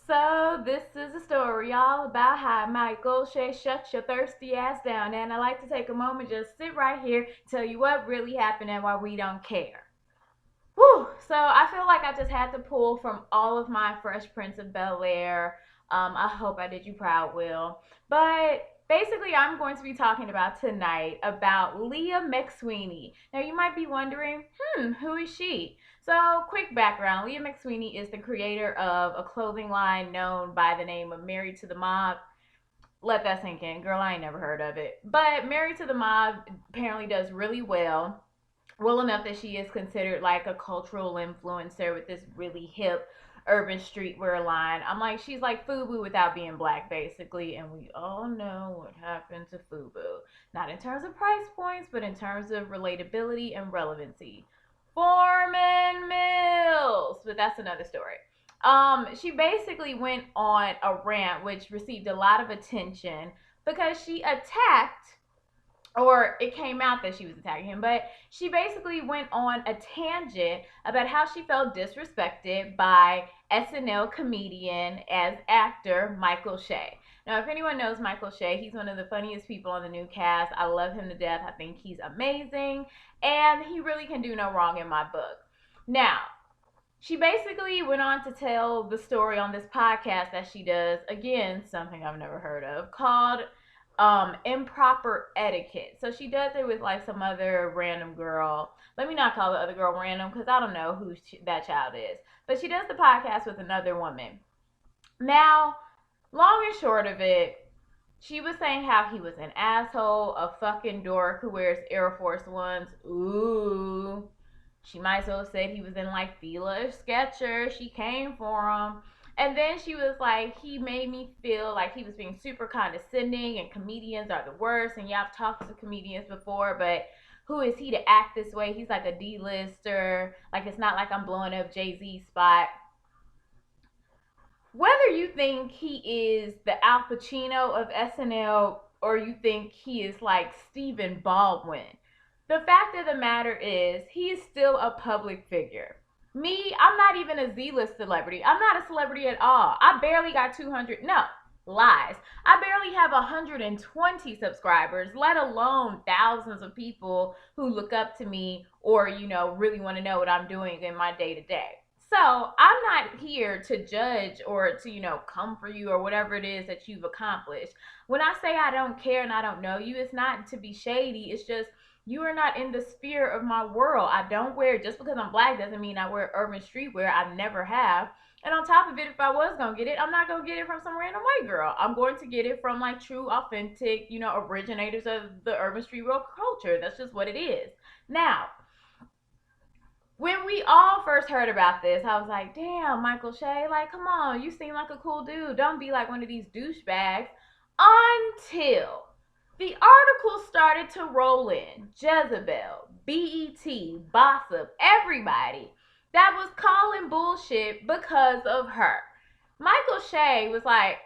So this is a story all about how Michael Shay shut your thirsty ass down. And I like to take a moment, just sit right here, tell you what really happened and why we don't care. Whew. So I feel like I just had to pull from all of my Fresh Prince of Bel-Air. I hope I did you proud, Will. But basically, I'm going to be talking about tonight about Leah McSweeney. Now, you might be wondering, who is she? So, quick background. Leah McSweeney is the creator of a clothing line known by the name of Married to the Mob. Let that sink in. Girl, I ain't never heard of it. But Married to the Mob apparently does really well enough that she is considered like a cultural influencer with this really hip urban streetwear line. I'm like, she's like FUBU without being black, basically, and we all know what happened to FUBU. Not in terms of price points, but in terms of relatability and relevancy. Foreman Mills, but that's another story. She basically went on a rant which received a lot of attention because she attacked, or it came out that she was attacking him, but she basically went on a tangent about how she felt disrespected by SNL comedian as actor Michael Shay. Now, if anyone knows Michael Shay, he's one of the funniest people on the new cast. I love him to death. I think he's amazing, and he really can do no wrong in my book. Now, she basically went on to tell the story on this podcast that she does, again, something I've never heard of, called improper etiquette. So she does it with like some other random girl. Let me not call the other girl random because I don't know who that child is. But she does the podcast with another woman. Now, long and short of it, she was saying how he was an asshole, a fucking dork who wears Air Force Ones. Ooh. She might as well have said he was in like Fila or Skechers. She came for him. And then she was like, he made me feel like he was being super condescending and comedians are the worst. And yeah, I've talked to comedians before, but who is he to act this way? He's like a D-lister. Like, it's not like I'm blowing up Jay-Z's spot. Whether you think he is the Al Pacino of SNL or you think he is like Stephen Baldwin, the fact of the matter is he is still a public figure. Me, I'm not even a Z-list celebrity. I'm not a celebrity at all. I barely got 200. No, lies. I barely have 120 subscribers, let alone thousands of people who look up to me or, really want to know what I'm doing in my day to day. So I'm not here to judge or to, come for you or whatever it is that you've accomplished. When I say I don't care and I don't know you, it's not to be shady. It's just you are not in the sphere of my world. I don't wear, just because I'm black doesn't mean I wear urban streetwear. I never have. And on top of it, if I was going to get it, I'm not going to get it from some random white girl. I'm going to get it from like true, authentic, originators of the urban streetwear culture. That's just what it is. Now, when we all first heard about this, I was like, damn, Michael Shay, like, come on, you seem like a cool dude. Don't be like one of these douchebags. Until the article started to roll in. Jezebel, BET, Gossip, everybody that was calling bullshit because of her. Michael Shay was like,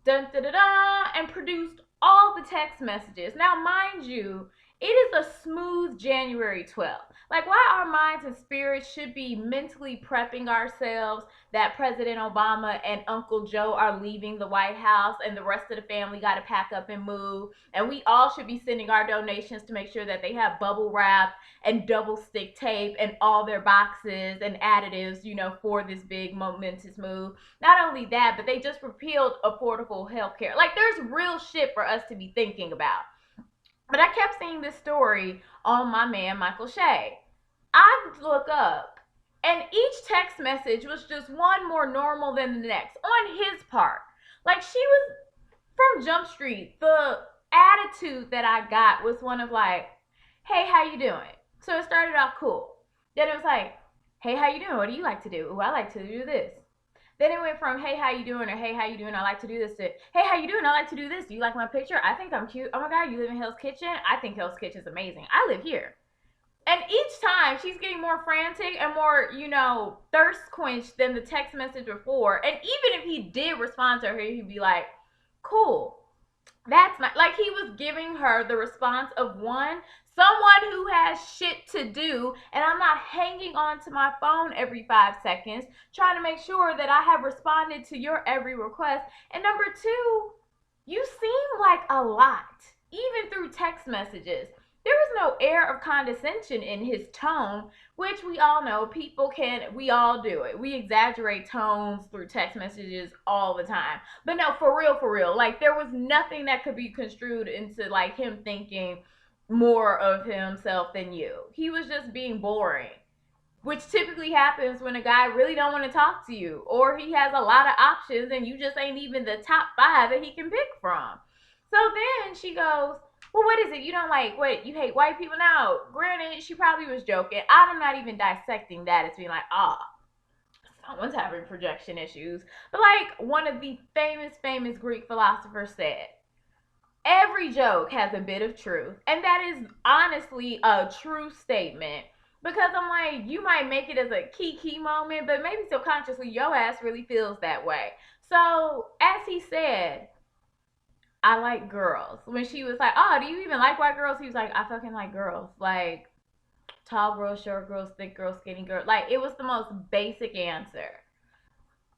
dun da da da, and produced all the text messages. Now, mind you, it is a smooth January 12th. Like, why our minds and spirits should be mentally prepping ourselves that President Obama and Uncle Joe are leaving the White House and the rest of the family got to pack up and move. And we all should be sending our donations to make sure that they have bubble wrap and double stick tape and all their boxes and additives, for this big momentous move. Not only that, but they just repealed affordable health care. Like, there's real shit for us to be thinking about. But I kept seeing this story on my man Michael Shay. I look up, and each text message was just one more normal than the next on his part. Like, she was from Jump Street. The attitude that I got was one of like, hey, how you doing? So it started off cool. Then it was like, hey, how you doing? What do you like to do? Ooh, I like to do this. Then it went from, hey, how you doing? Or, hey, how you doing? I like to do this. To, hey, how you doing? I like to do this. Do you like my picture? I think I'm cute. Oh, my God, you live in Hell's Kitchen? I think Hell's Kitchen is amazing. I live here. And each time, she's getting more frantic and more, thirst quenched than the text message before. And even if he did respond to her, he'd be like, cool. That's not like he was giving her the response of someone who has shit to do, and I'm not hanging on to my phone every 5 seconds trying to make sure that I have responded to your every request. And number two, you seem like a lot, even through text messages. There was no air of condescension in his tone, which we all know we all do it. We exaggerate tones through text messages all the time. But no, for real, like there was nothing that could be construed into like him thinking more of himself than you. He was just being boring, which typically happens when a guy really don't want to talk to you, or he has a lot of options and you just ain't even the top 5 that he can pick from. So then she goes, well, what is it? You don't like, what, you hate white people? No, granted, she probably was joking. I'm not even dissecting that as being like, someone's having projection issues. But like one of the famous Greek philosophers said, every joke has a bit of truth. And that is honestly a true statement. Because I'm like, you might make it as a key moment, but maybe subconsciously your ass really feels that way. So, as he said, I like girls. When she was like, oh, do you even like white girls? He was like, I fucking like girls. Like, tall girls, short girls, thick girls, skinny girls. Like, it was the most basic answer.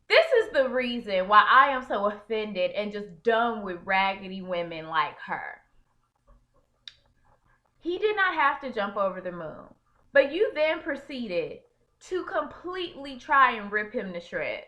This is the reason why I am so offended and just done with raggedy women like her. He did not have to jump over the moon. But you then proceeded to completely try and rip him to shreds.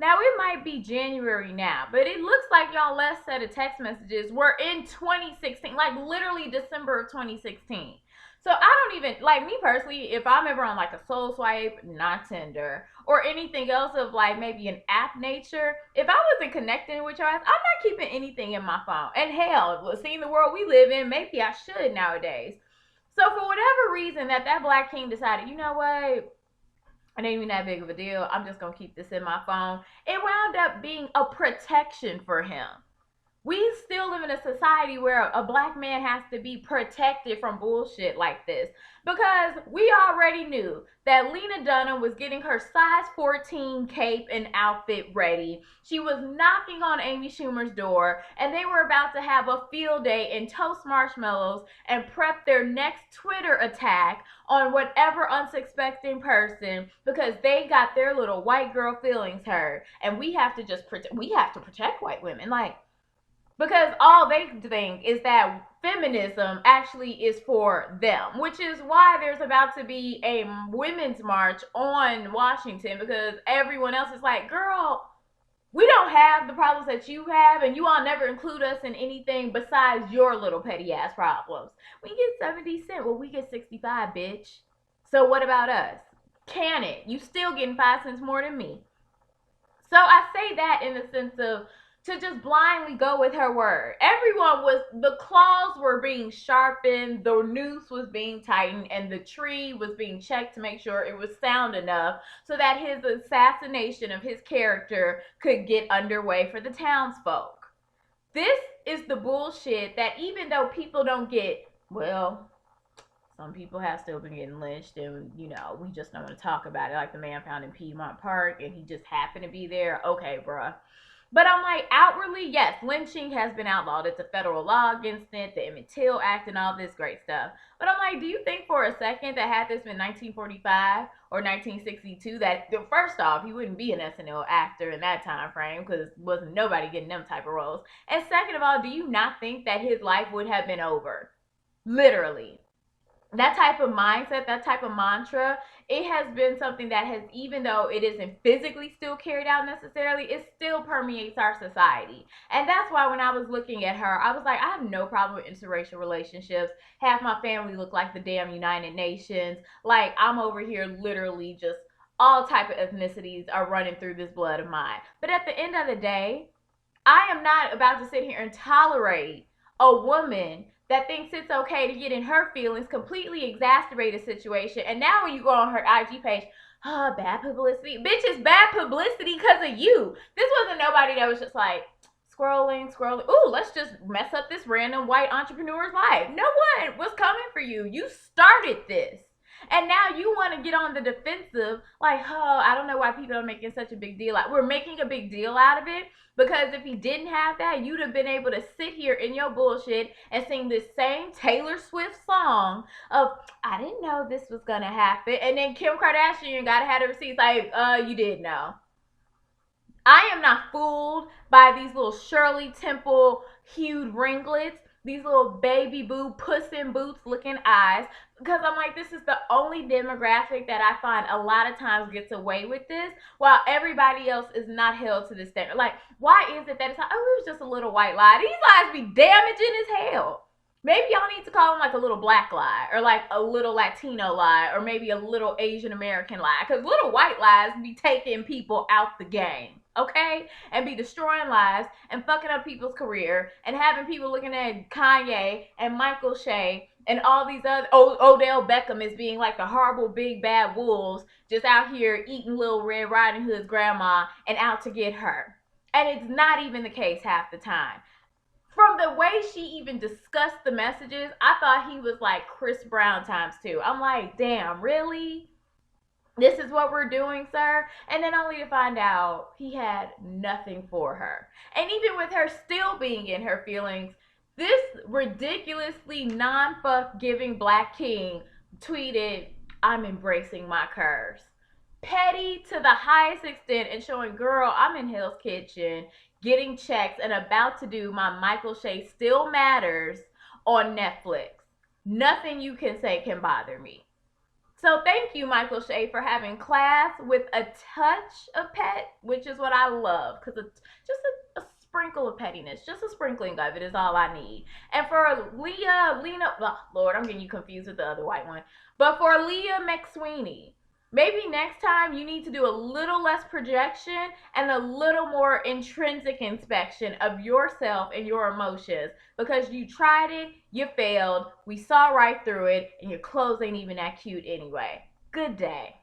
Now, it might be January now, but it looks like y'all last set of text messages were in 2016, like literally December of 2016. So I don't even, like me personally, if I'm ever on like a soul swipe, not Tinder, or anything else of like maybe an app nature, if I wasn't connecting with your ass, I'm not keeping anything in my phone. And hell, seeing the world we live in, maybe I should nowadays. So for whatever reason that Black King decided, you know what, it ain't even that big of a deal, I'm just going to keep this in my phone, it wound up being a protection for him. We still live in a society where a Black man has to be protected from bullshit like this. Because we already knew that Lena Dunham was getting her size 14 cape and outfit ready. She was knocking on Amy Schumer's door, and they were about to have a field day and toast marshmallows and prep their next Twitter attack on whatever unsuspecting person because they got their little white girl feelings hurt. And we have to protect white women. Like, because all they think is that feminism actually is for them, which is why there's about to be a women's march on Washington, because everyone else is like, girl, we don't have the problems that you have, and you all never include us in anything besides your little petty ass problems. We get 70 cents, well, we get 65, bitch. So what about us? Can it? You still getting 5 cents more than me. So I say that in the sense of to just blindly go with her word. The claws were being sharpened, the noose was being tightened, and the tree was being checked to make sure it was sound enough so that his assassination of his character could get underway for the townsfolk. This is the bullshit that even though people don't get, well, some people have still been getting lynched, and we just don't want to talk about it, like the man found in Piedmont Park and he just happened to be there. Okay, bruh. But I'm like, outwardly, yes, lynching has been outlawed. It's a federal law against it, the Emmett Till Act and all this great stuff. But I'm like, do you think for a second that had this been 1945 or 1962, that first off, he wouldn't be an SNL actor in that time frame because wasn't nobody getting them type of roles. And second of all, do you not think that his life would have been over? Literally. That type of mindset, that type of mantra, it has been something that has, even though it isn't physically still carried out necessarily, it still permeates our society. And that's why when I was looking at her, I was like, I have no problem with interracial relationships. Half my family look like the damn United Nations. Like, I'm over here literally just all type of ethnicities are running through this blood of mine. But at the end of the day, I am not about to sit here and tolerate a woman that thinks it's okay to get in her feelings, completely exacerbate a situation. And now when you go on her IG page, bad publicity. Bitch, it's bad publicity because of you. This wasn't nobody that was just like scrolling. Ooh, let's just mess up this random white entrepreneur's life. No one was coming for you. You started this. And now you want to get on the defensive, like, oh, I don't know why people are making such a big deal. We're making a big deal out of it because if he didn't have that, you'd have been able to sit here in your bullshit and sing this same Taylor Swift song of, I didn't know this was gonna happen. And then Kim Kardashian gotta have the receipts like, you did know. I am not fooled by these little Shirley Temple hued ringlets, these little baby boo puss in boots looking eyes, because I'm like, this is the only demographic that I find a lot of times gets away with this, while everybody else is not held to the standard. Like, why is it that it's like, oh, it was just a little white lie? These lies be damaging as hell. Maybe y'all need to call them like a little black lie, or like a little Latino lie, or maybe a little Asian American lie. Because little white lies be taking people out the game, okay? And be destroying lives and fucking up people's career and having people looking at Kanye and Michael Shea and all these other Odell Beckham as being like the horrible big bad wolves just out here eating little Red Riding Hood's grandma and out to get her. And it's not even the case half the time. From the way she even discussed the messages, I thought he was like Chris Brown times two. I'm like, damn, really? This is what we're doing, sir? And then only to find out he had nothing for her. And even with her still being in her feelings, this ridiculously non-fuck giving black king tweeted, I'm embracing my curse. Petty to the highest extent and showing, girl, I'm in Hell's Kitchen getting checks and about to do my Michael Shea Still Matters on Netflix. Nothing you can say can bother me. So thank you, Michael Shea, for having class with a touch of pet, which is what I love, because it's just a sprinkle of pettiness, just a sprinkling of it is all I need. And for Lena, oh, Lord, I'm getting you confused with the other white one. But for Leah McSweeney, maybe next time you need to do a little less projection and a little more intrinsic inspection of yourself and your emotions, because you tried it, you failed, we saw right through it, and your clothes ain't even that cute anyway. Good day.